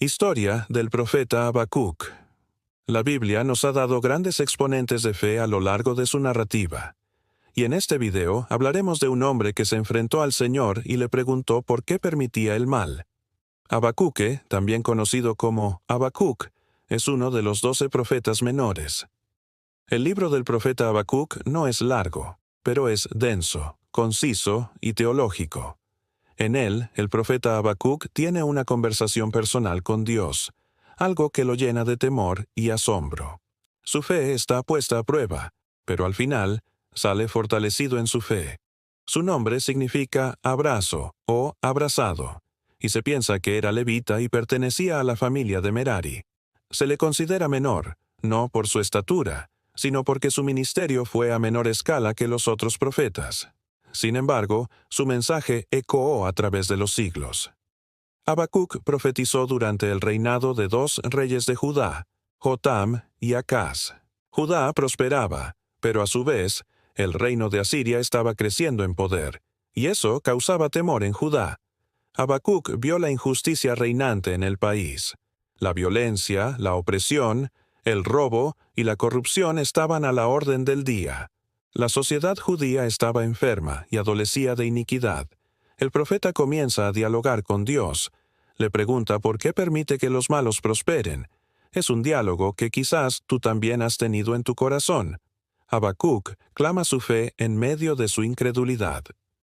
Historia del profeta Habacuc. La Biblia nos ha dado grandes exponentes de fe a lo largo de su narrativa. Y en este video hablaremos de un hombre que se enfrentó al Señor y le preguntó por qué permitía el mal. Habacuque, también conocido como Habacuc, es uno de los 12 profetas menores. El libro del profeta Habacuc no es largo, pero es denso, conciso y teológico. En él, el profeta Habacuc tiene una conversación personal con Dios, algo que lo llena de temor y asombro. Su fe está puesta a prueba, pero al final, sale fortalecido en su fe. Su nombre significa abrazo o abrazado, y se piensa que era levita y pertenecía a la familia de Merari. Se le considera menor, no por su estatura, sino porque su ministerio fue a menor escala que los otros profetas. Sin embargo, su mensaje ecoó a través de los siglos. Habacuc profetizó durante el reinado de 2 reyes de Judá, Jotam y Acaz. Judá prosperaba, pero a su vez, el reino de Asiria estaba creciendo en poder, y eso causaba temor en Judá. Habacuc vio la injusticia reinante en el país. La violencia, la opresión, el robo y la corrupción estaban a la orden del día. La sociedad judía estaba enferma y adolecía de iniquidad. El profeta comienza a dialogar con Dios. Le pregunta por qué permite que los malos prosperen. Es un diálogo que quizás tú también has tenido en tu corazón. Habacuc clama su fe en medio de su incredulidad.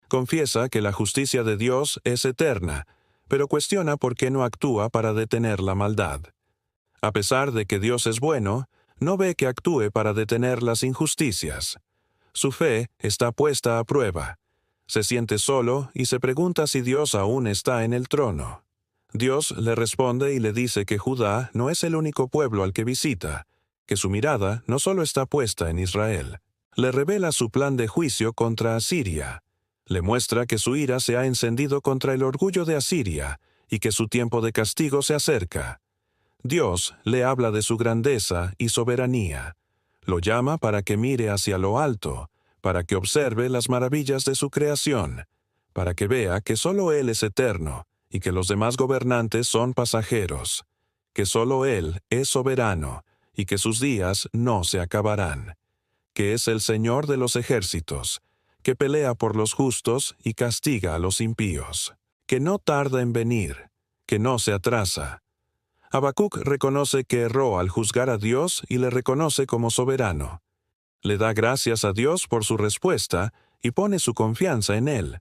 Confiesa que la justicia de Dios es eterna, pero cuestiona por qué no actúa para detener la maldad. A pesar de que Dios es bueno, no ve que actúe para detener las injusticias. Su fe está puesta a prueba. Se siente solo y se pregunta si Dios aún está en el trono. Dios le responde y le dice que Judá no es el único pueblo al que visita, que su mirada no solo está puesta en Israel. Le revela su plan de juicio contra Asiria. Le muestra que su ira se ha encendido contra el orgullo de Asiria y que su tiempo de castigo se acerca. Dios le habla de su grandeza y soberanía. Lo llama para que mire hacia lo alto, para que observe las maravillas de su creación, para que vea que solo Él es eterno y que los demás gobernantes son pasajeros, que solo Él es soberano y que sus días no se acabarán, que es el Señor de los ejércitos, que pelea por los justos y castiga a los impíos, que no tarda en venir, que no se atrasa. Habacuc reconoce que erró al juzgar a Dios y le reconoce como soberano. Le da gracias a Dios por su respuesta y pone su confianza en Él.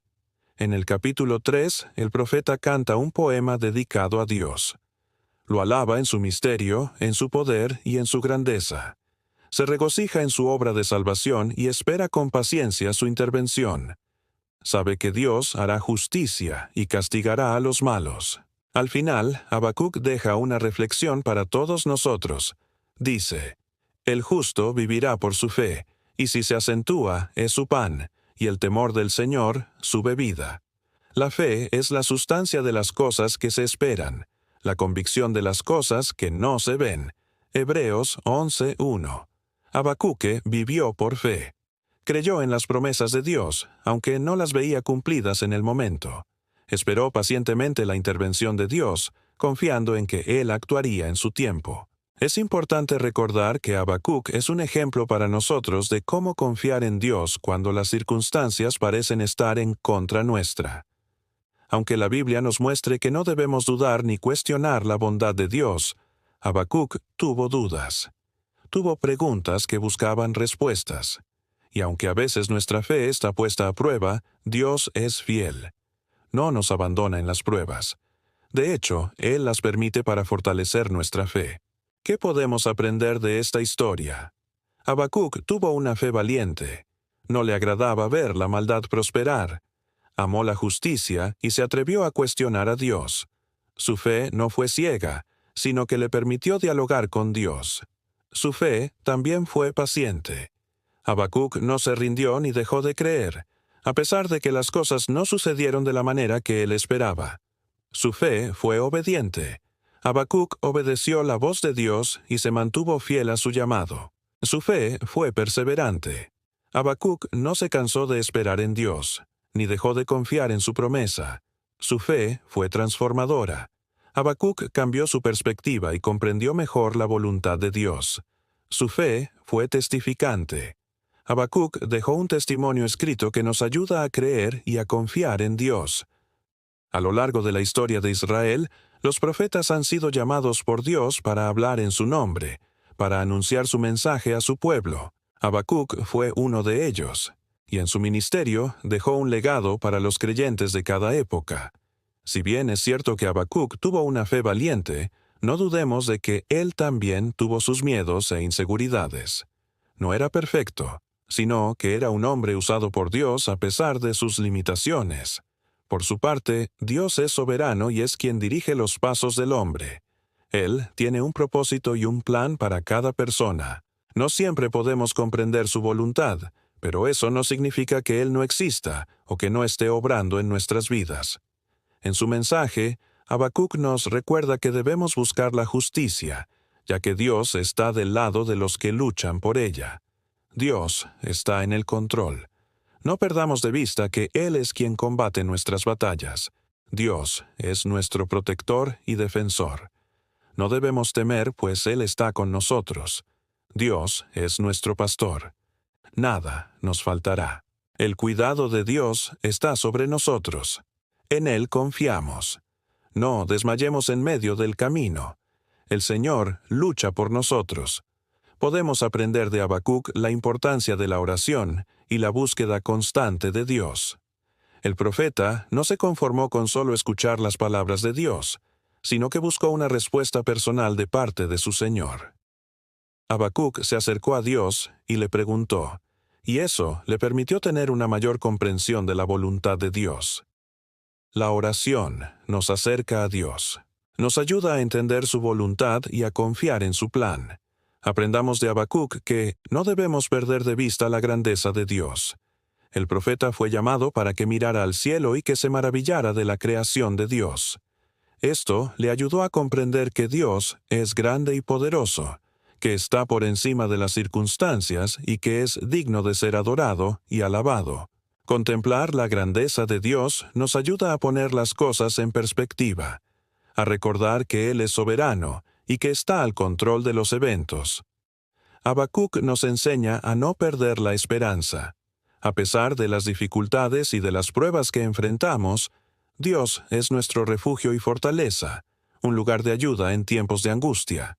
En el capítulo 3, el profeta canta un poema dedicado a Dios. Lo alaba en su misterio, en su poder y en su grandeza. Se regocija en su obra de salvación y espera con paciencia su intervención. Sabe que Dios hará justicia y castigará a los malos. Al final, Habacuc deja una reflexión para todos nosotros. Dice: el justo vivirá por su fe, y si se acentúa, es su pan, y el temor del Señor, su bebida. La fe es la sustancia de las cosas que se esperan, la convicción de las cosas que no se ven. Hebreos 11:1. Habacuque vivió por fe. Creyó en las promesas de Dios, aunque no las veía cumplidas en el momento. Esperó pacientemente la intervención de Dios, confiando en que Él actuaría en su tiempo. Es importante recordar que Habacuc es un ejemplo para nosotros de cómo confiar en Dios cuando las circunstancias parecen estar en contra nuestra. Aunque la Biblia nos muestre que no debemos dudar ni cuestionar la bondad de Dios, Habacuc tuvo dudas. Tuvo preguntas que buscaban respuestas. Y aunque a veces nuestra fe está puesta a prueba, Dios es fiel. No nos abandona en las pruebas. De hecho, Él las permite para fortalecer nuestra fe. ¿Qué podemos aprender de esta historia? Habacuc tuvo una fe valiente. No le agradaba ver la maldad prosperar. Amó la justicia y se atrevió a cuestionar a Dios. Su fe no fue ciega, sino que le permitió dialogar con Dios. Su fe también fue paciente. Habacuc no se rindió ni dejó de creer, a pesar de que las cosas no sucedieron de la manera que él esperaba. Su fe fue obediente. Habacuc obedeció la voz de Dios y se mantuvo fiel a su llamado. Su fe fue perseverante. Habacuc no se cansó de esperar en Dios, ni dejó de confiar en su promesa. Su fe fue transformadora. Habacuc cambió su perspectiva y comprendió mejor la voluntad de Dios. Su fe fue testificante. Habacuc dejó un testimonio escrito que nos ayuda a creer y a confiar en Dios. A lo largo de la historia de Israel, los profetas han sido llamados por Dios para hablar en su nombre, para anunciar su mensaje a su pueblo. Habacuc fue uno de ellos, y en su ministerio dejó un legado para los creyentes de cada época. Si bien es cierto que Habacuc tuvo una fe valiente, no dudemos de que él también tuvo sus miedos e inseguridades. No era perfecto, sino que era un hombre usado por Dios a pesar de sus limitaciones. Por su parte, Dios es soberano y es quien dirige los pasos del hombre. Él tiene un propósito y un plan para cada persona. No siempre podemos comprender su voluntad, pero eso no significa que Él no exista o que no esté obrando en nuestras vidas. En su mensaje, Habacuc nos recuerda que debemos buscar la justicia, ya que Dios está del lado de los que luchan por ella. Dios está en el control. No perdamos de vista que Él es quien combate nuestras batallas. Dios es nuestro protector y defensor. No debemos temer, pues Él está con nosotros. Dios es nuestro pastor. Nada nos faltará. El cuidado de Dios está sobre nosotros. En Él confiamos. No desmayemos en medio del camino. El Señor lucha por nosotros. Podemos aprender de Habacuc la importancia de la oración y la búsqueda constante de Dios. El profeta no se conformó con solo escuchar las palabras de Dios, sino que buscó una respuesta personal de parte de su Señor. Habacuc se acercó a Dios y le preguntó, y eso le permitió tener una mayor comprensión de la voluntad de Dios. La oración nos acerca a Dios. Nos ayuda a entender su voluntad y a confiar en su plan. Aprendamos de Habacuc que no debemos perder de vista la grandeza de Dios. El profeta fue llamado para que mirara al cielo y que se maravillara de la creación de Dios. Esto le ayudó a comprender que Dios es grande y poderoso, que está por encima de las circunstancias y que es digno de ser adorado y alabado. Contemplar la grandeza de Dios nos ayuda a poner las cosas en perspectiva, a recordar que Él es soberano y que está al control de los eventos. Habacuc nos enseña a no perder la esperanza. A pesar de las dificultades y de las pruebas que enfrentamos, Dios es nuestro refugio y fortaleza, un lugar de ayuda en tiempos de angustia.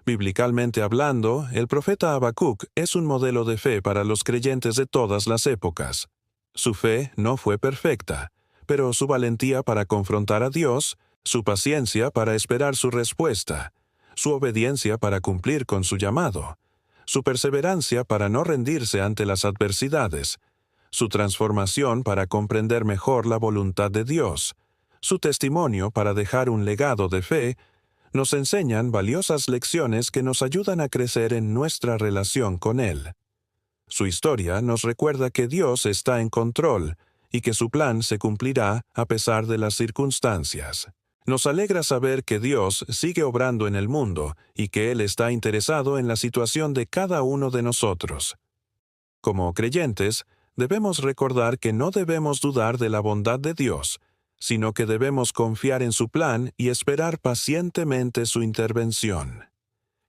Bíblicamente hablando, el profeta Habacuc es un modelo de fe para los creyentes de todas las épocas. Su fe no fue perfecta, pero su valentía para confrontar a Dios, su paciencia para esperar su respuesta, su obediencia para cumplir con su llamado, su perseverancia para no rendirse ante las adversidades, su transformación para comprender mejor la voluntad de Dios, su testimonio para dejar un legado de fe, nos enseñan valiosas lecciones que nos ayudan a crecer en nuestra relación con Él. Su historia nos recuerda que Dios está en control y que su plan se cumplirá a pesar de las circunstancias. Nos alegra saber que Dios sigue obrando en el mundo y que Él está interesado en la situación de cada uno de nosotros. Como creyentes, debemos recordar que no debemos dudar de la bondad de Dios, sino que debemos confiar en su plan y esperar pacientemente su intervención.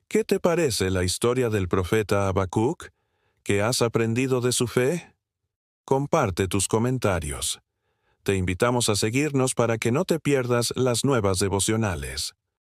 ¿Qué te parece la historia del profeta Habacuc? ¿Qué has aprendido de su fe? Comparte tus comentarios. Te invitamos a seguirnos para que no te pierdas las nuevas devocionales.